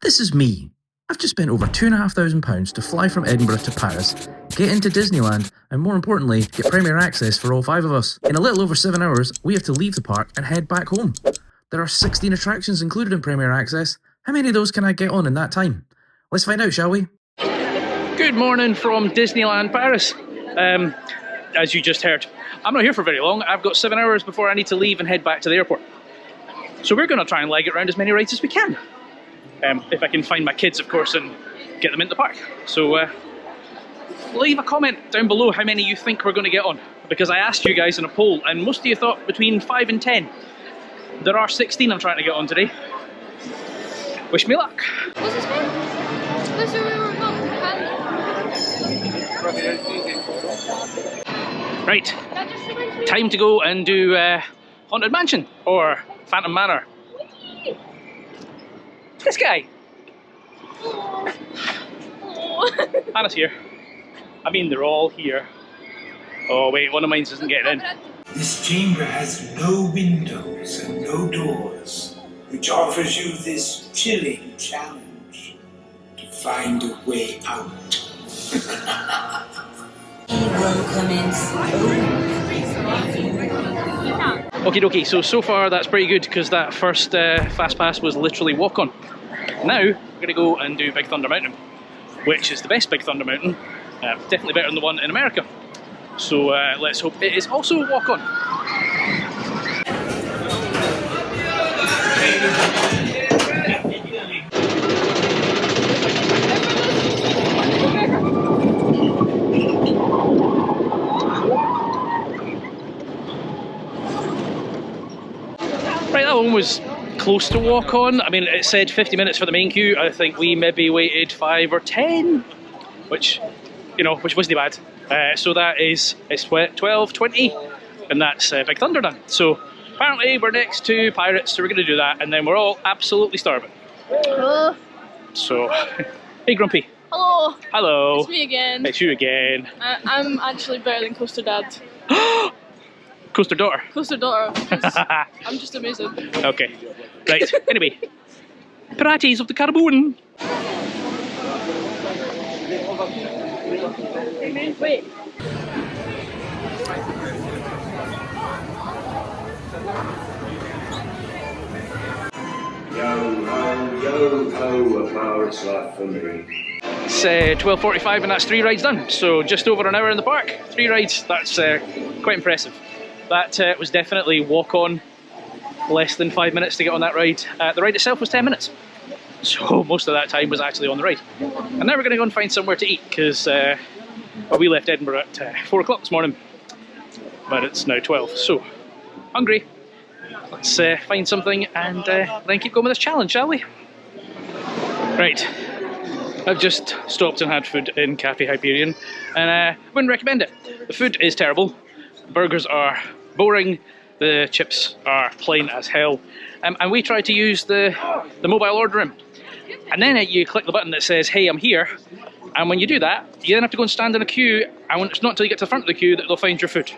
This is me. I've just spent over £2,500 to fly from Edinburgh to Paris, get into Disneyland, and more importantly, get premier access for all 5 of us. In a little over 7 hours, we have to leave the park and head back home. There are 16 attractions included in premier access. How many of those can I get on in that time? Let's find out, shall we? Good morning from Disneyland Paris. As you just heard, I'm not here for very long. I've got 7 hours before I need to leave and head back to the airport. So we're going to try and leg it around as many rides as we can. If I can find my kids, of course, and get them into the park. So leave a comment down below how many you think we're going to get on. Because I asked you guys in a poll, and most of you thought between 5 and 10. There are 16 I'm trying to get on today. Wish me luck. What's this mean? Where's the river? Right, time to go and do Haunted Mansion or Phantom Manor. This guy. Hannah's here. I mean, they're all here. Oh wait, one of mine isn't getting in. This chamber has no windows and no doors, which offers you this chilling challenge to find a way out. Okie dokie, so far that's pretty good because that first fast pass was literally walk on. Now we're going to go and do Big Thunder Mountain, which is the best Big Thunder Mountain, definitely better than the one in America. So let's hope it is also a walk on. Right, that one was close to walk on. I mean, it said 50 minutes for the main queue. I think we maybe waited 5 or 10, which, you know, which wasn't bad. So that is, it's 12:20, and that's Big Thunder done. So apparently we're next to Pirates, so we're going to do that, and then we're all absolutely starving. Hello. So, hey Grumpy. Hello. Hello. It's me again. It's you again. I'm actually better than Coaster Dad. Coaster Daughter. Coaster Daughter. I'm just amazing. Okay. Right. Anyway. Pirates of the Caribbean. Wait. Yo ho, a pirate's life for me. It's 12:45 and that's 3 rides done. So just over an hour in the park. 3 rides, that's quite impressive. That was definitely walk on, less than 5 minutes to get on that ride. The ride itself was 10 minutes. So most of that time was actually on the ride. And now we're going to go and find somewhere to eat because well, we left Edinburgh at 4 o'clock this morning. But it's now 12, so hungry. Let's find something and then keep going with this challenge, shall we? Right, I've just stopped and had food in Cafe Hyperion and I wouldn't recommend it. The food is terrible, the burgers are boring, the chips are plain as hell, and we tried to use the mobile ordering. And then you click the button that says, hey, I'm here, and when you do that, you then have to go and stand in a queue, and it's not until you get to the front of the queue that they'll find your food.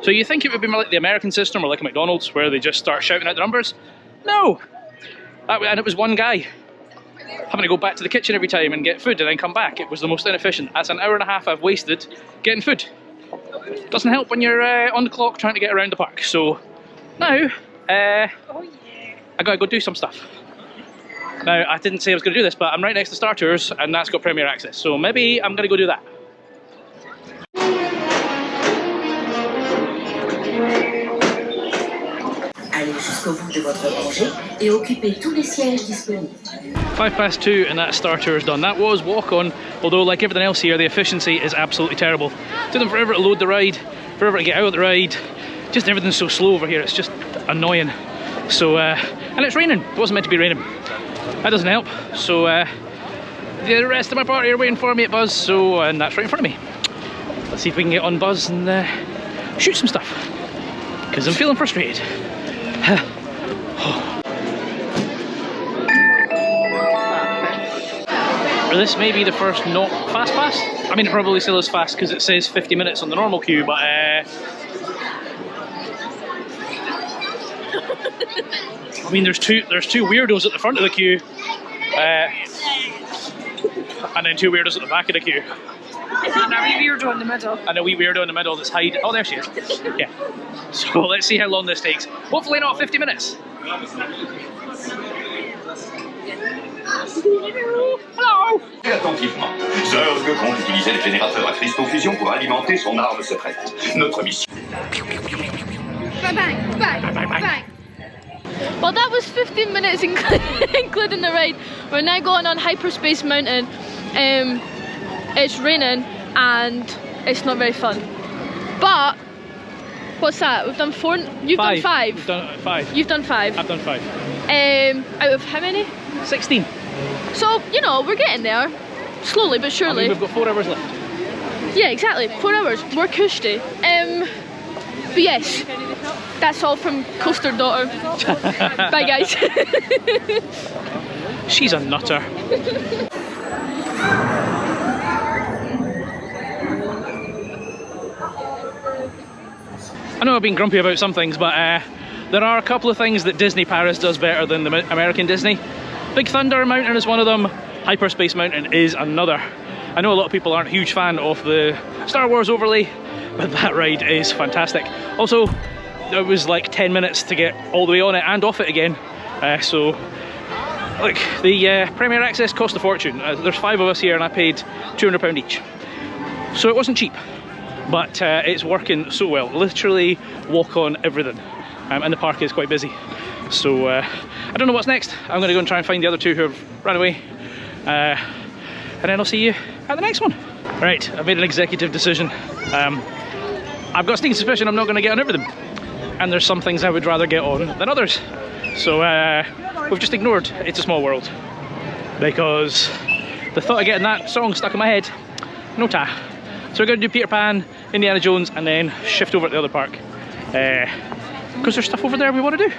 So you think it would be more like the American system or like a McDonald's where they just start shouting out the numbers? No! And it was one guy having to go back to the kitchen every time and get food and then come back. It was the most inefficient. That's an hour and a half I've wasted getting food. Doesn't help when you're on the clock trying to get around the park. So now, I gotta go do some stuff. Now, I didn't say I was going to do this, but I'm right next to Star Tours and that's got Premier Access. So maybe I'm going to go do that. Allez jusqu'au bout de votre rangée et occupez tous les sièges disponibles. 2:05 and that Star Tour is done. That was walk on, although like everything else here, the efficiency is absolutely terrible. It took them forever to load the ride, forever to get out of the ride. Just everything's so slow over here, it's just annoying. So, and it's raining. It wasn't meant to be raining. That doesn't help. So, the rest of my party are waiting for me at Buzz, so, and that's right in front of me. Let's see if we can get on Buzz and shoot some stuff. Because I'm feeling frustrated. This may be the first not fast pass. I mean, it probably still is fast because it says 50 minutes on the normal queue, but I mean, there's two weirdos at the front of the queue. And then two weirdos at the back of the queue. And a wee weirdo in the middle. And a wee weirdo in the middle that's hiding. Oh, there she is. Yeah. So let's see how long this takes. Hopefully not 50 minutes. Hello. Attentivement. Zerg compte utiliser le générateur à cristaux-fusion pour alimenter son arme secrète. Notre mission. Bang, bang, bang, bang. Well, that was 15 minutes including the ride. We're now going on Hyperspace Mountain. It's raining and it's not very fun. But what's that? We've done 4. You've done 5. We've done 5. You've done 5. I've done 5. Out of how many? 16. So, you know, we're getting there. Slowly but surely. I mean, we've got 4 hours left. Yeah, exactly. 4 hours. We're cushy. But yes, that's all from Coaster Daughter. Bye, guys. She's a nutter. I know I've been grumpy about some things, but there are a couple of things that Disney Paris does better than the American Disney. Big Thunder Mountain is one of them. Hyperspace Mountain is another. I know a lot of people aren't a huge fan of the Star Wars overlay, but that ride is fantastic. Also, it was like 10 minutes to get all the way on it and off it again. So, look, the Premier Access cost a fortune. There's 5 of us here and I paid £200 each. So it wasn't cheap, but it's working so well. Literally walk on everything. And the park is quite busy. So, I don't know what's next. I'm going to go and try and find the other 2 who have run away. And then I'll see you at the next one. Right, I've made an executive decision. I've got a sneaking suspicion I'm not going to get on everything. And there's some things I would rather get on than others. So we've just ignored It's a Small World. Because the thought of getting that song stuck in my head, no ta. So we're going to do Peter Pan, Indiana Jones, and then shift over to the other park. Because there's stuff over there we want to do.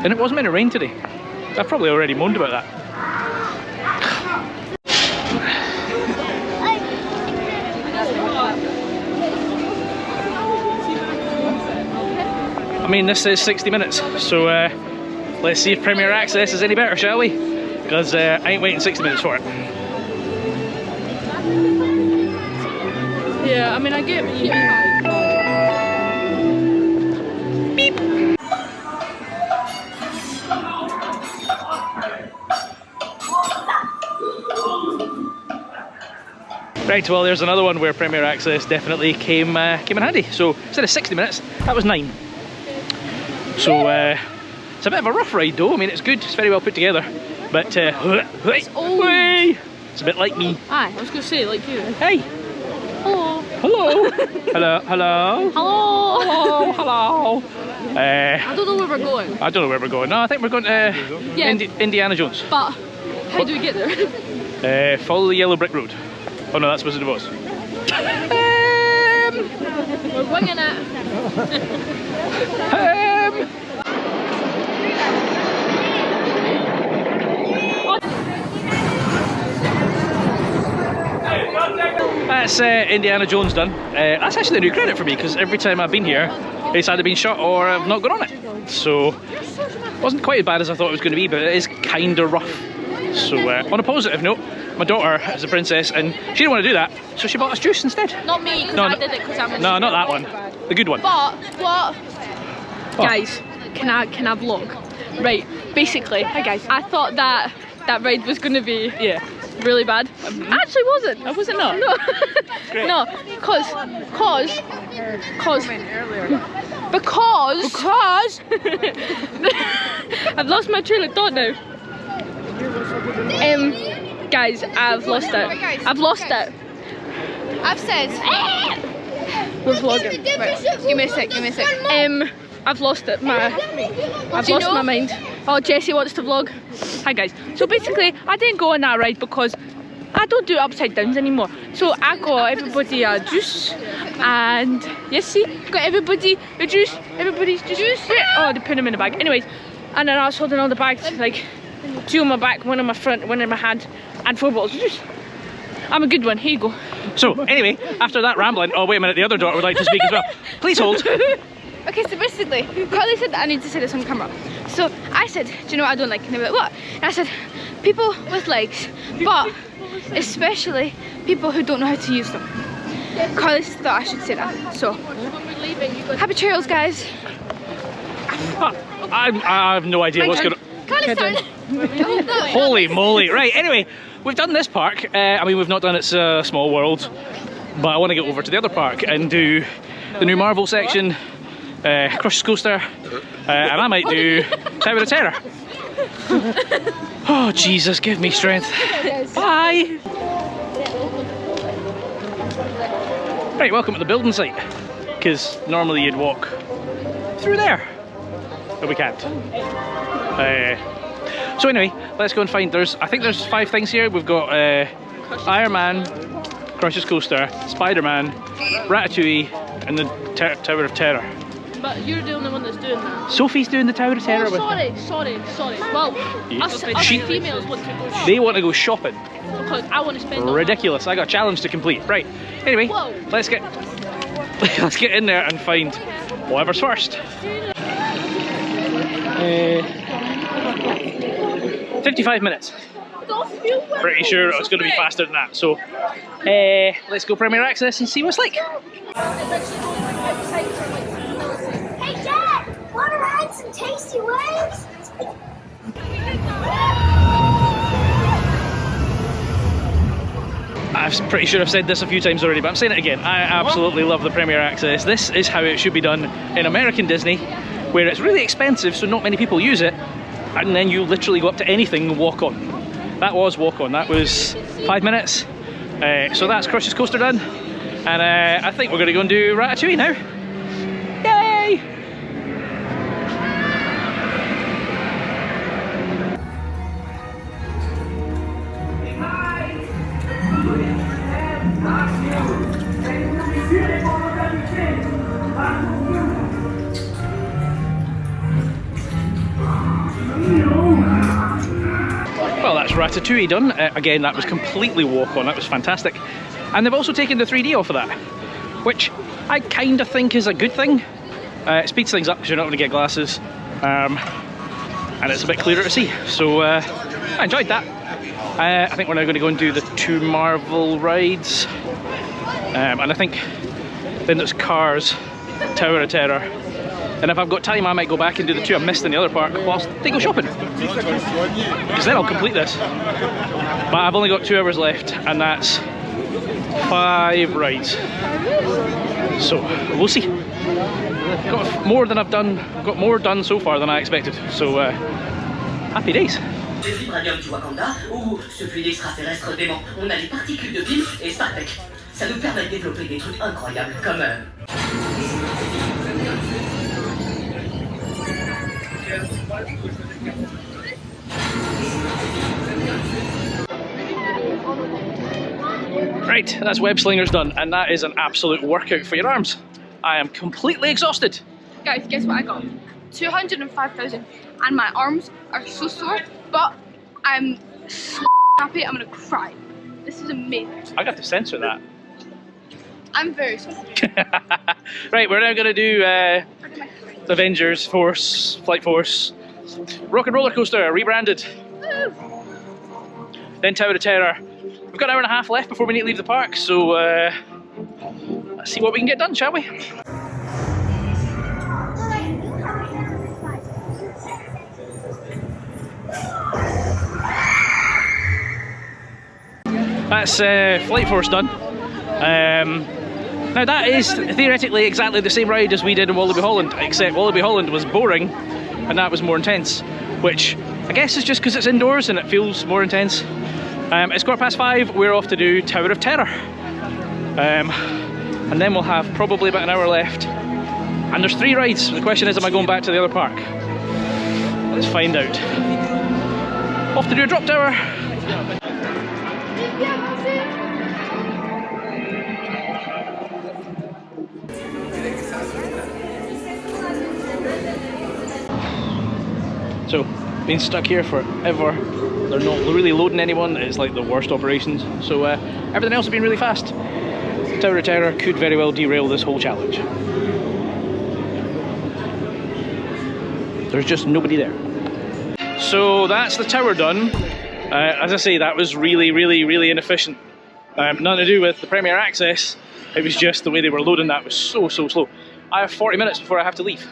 And it wasn't meant to rain today. I've probably already moaned about that. I mean, this is 60 minutes, so let's see if Premier Access is any better, shall we? Because I ain't waiting 60 minutes for it. Yeah, I mean, I get Beep! Right, well, there's another one where Premier Access definitely came in handy. So instead of 60 minutes, that was 9. So it's a bit of a rough ride though. I mean, it's good, it's very well put together, but it's a bit like me. Aye, I was going to say, like you. Hey! Hello. Hello! Hello, hello! Hello. Hello, hello! I don't know where we're going. I don't know where we're going. No, I think we're going to Indiana Jones. But how do we get there? Follow the yellow brick road. Oh no, that's Wizard of Oz. We're winging it. That's Indiana Jones done. That's actually a new credit for me because every time I've been here, it's either been shut or I've not gone on it. So, it wasn't quite as bad as I thought it was going to be, but it is kind of rough. So, on a positive note, my daughter is a princess and she didn't want to do that, so she bought us juice instead. Not me, because I did it because I'm a No, not that one. The good one. But, what? Guys, can I vlog? Right, basically, hi guys, I thought that ride was going to be really bad. Actually wasn't. Oh, was it not? No. Great. No, because I've lost my train of thought now. Guys, I've lost it. I've lost it. I've said. We're vlogging. Right. Give me a sec. I've lost it. I've lost my mind. Oh, Jessie wants to vlog. Hi guys. So basically, I didn't go on that ride because I don't do upside downs anymore. So I got everybody a juice, and yes, see, got everybody a juice. Everybody's juice. Oh, they put them in the bag. Anyways, and then I was holding all the bags, like 2 on my back, 1 on my front, 1 in my hand, and 4 bottles of juice. I'm a good one. Here you go. So anyway, after that rambling, oh wait a minute, the other daughter would like to speak as well. Please hold. Okay, so basically, Carly said that I need to say this on camera. So I said, do you know what I don't like? And they were like, what? And I said, people with legs, but especially people who don't know how to use them. Carly thought I should say that. So, happy trails, guys. I have no idea what's going on. Carly's turn. Holy moly. Right, anyway, we've done this park. I mean, we've not done It's a Small World, but I want to get over to the other park and do the new Marvel section, Crush Coaster, and I might do Tower of Terror. Oh, Jesus, give me strength. Bye. Right, welcome to the building site, because normally you'd walk through there, but we can't. So anyway, let's go and find, I think there's 5 things here. We've got Iron Man, Crush's Coaster, Spider-Man, Ratatouille, and the Tower of Terror. But you're the only one that's doing that. Sophie's doing the Tower of Terror with sorry. Well, us females want to go shopping. They want to go shopping. Because I want to spend Ridiculous. I got a challenge to complete. Right. Anyway, Whoa. let's get in there and find whatever's first. 55 minutes. Pretty sure it's going to be faster than that. So let's go Premier Access and see what it's like. Hey Dad, wanna ride some tasty waves? I'm pretty sure I've said this a few times already, but I'm saying it again. I absolutely love the Premier Access. This is how it should be done in American Disney, where it's really expensive, so not many people use it, and then you literally go up to anything and walk on. That was walk on. That was 5 minutes. So that's Crush's Coaster done, and I think we're going to go and do Ratatouille now. Yay! Well, that's Ratatouille done. Again, that was completely walk-on, that was fantastic. And they've also taken the 3D off of that, which I kind of think is a good thing. It speeds things up because you're not going to get glasses, and it's a bit clearer to see. So I enjoyed that. I think we're now going to go and do the 2 Marvel rides. And I think then there's Cars, Tower of Terror. And if I've got time, I might go back and do the 2 I missed in the other park whilst they go shopping. Because then I'll complete this. But I've only got 2 hours left, and that's 5 rides. So we'll see. Got more than I've done. Got more done so far than I expected. So happy days. Les vibraniums du Wakanda ou ce fluide extraterrestre dément. On a les particules de film et Star Trek. Ça nous permet de développer des trucs incroyables comme Right, that's web slingers done, and that is an absolute workout for your arms. I am completely exhausted. Guys, guess what I got? 205,000, and my arms are so sore, but I'm so happy. I'm gonna cry. This is amazing. I got to censor that. I'm very sorry. Right, we're now gonna do Avengers, Force, Flight Force, Rock and Roller Coaster, rebranded. Woo. Then Tower of Terror. We've got an hour and a half left before we need to leave the park, so let's see what we can get done, shall we? That's Flight Force done. Now that is theoretically exactly the same ride as we did in Wallaby Holland, except Wallaby Holland was boring and that was more intense, which I guess is just because it's indoors and it feels more intense. It's 5:15, we're off to do Tower of Terror. And then we'll have probably about an hour left. And there's 3 rides. The question is, am I going back to the other park? Let's find out. Off to do a drop tower. So, been stuck here forever. They're not really loading anyone. It's like the worst operations. So everything else has been really fast. Tower of Terror could very well derail this whole challenge. There's just nobody there. So that's the tower done. As I say, that was really inefficient. Nothing to do with the Premier Access, it was just the way they were loading that was so slow. I have 40 minutes before I have to leave.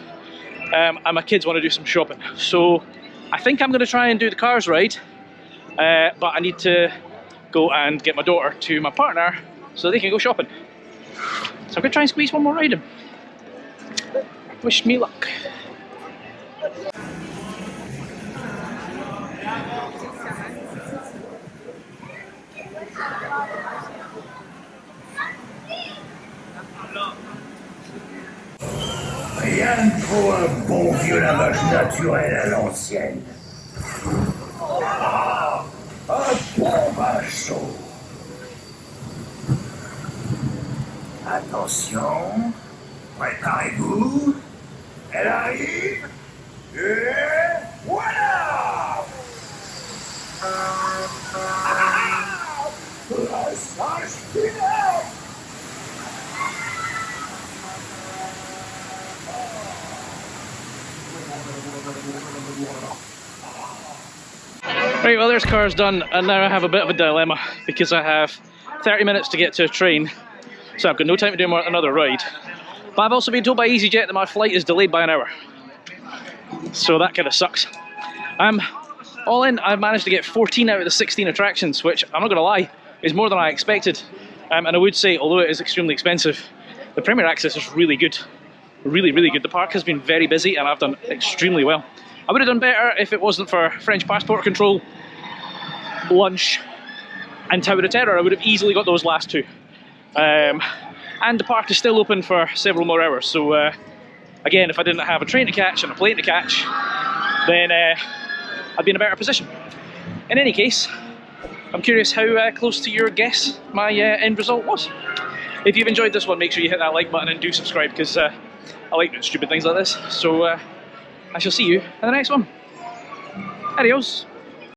And my kids want to do some shopping. So I think I'm going to try and do the Cars ride, but I need to go and get my daughter to my partner so they can go shopping. So I'm going to try and squeeze one more ride in. Wish me luck. Rien de trop un bon vieux lavage naturel à l'ancienne. Ah, un bon bain chaud. Attention, préparez-vous. Elle arrive. Et voilà! La sage finale! Right, well there's Cars done, and now I have a bit of a dilemma because I have 30 minutes to get to a train, so I've got no time to do another ride. But I've also been told by EasyJet that my flight is delayed by an hour, so that kind of sucks. All in, I've managed to get 14 out of the 16 attractions, which, I'm not going to lie, is more than I expected. And I would say, although it is extremely expensive, the Premier Access is really good. Really good. The park has been very busy and I've done extremely well. I would have done better if it wasn't for French passport control, lunch, and Tower of Terror. I would have easily got those last two. And the park is still open for several more hours, so again, if I didn't have a train to catch and a plane to catch, then I'd be in a better position. In any case, I'm curious how close to your guess my end result was. If you've enjoyed this one, make sure you hit that like button and do subscribe, because I like doing stupid things like this. So I shall see you in the next one. Adios.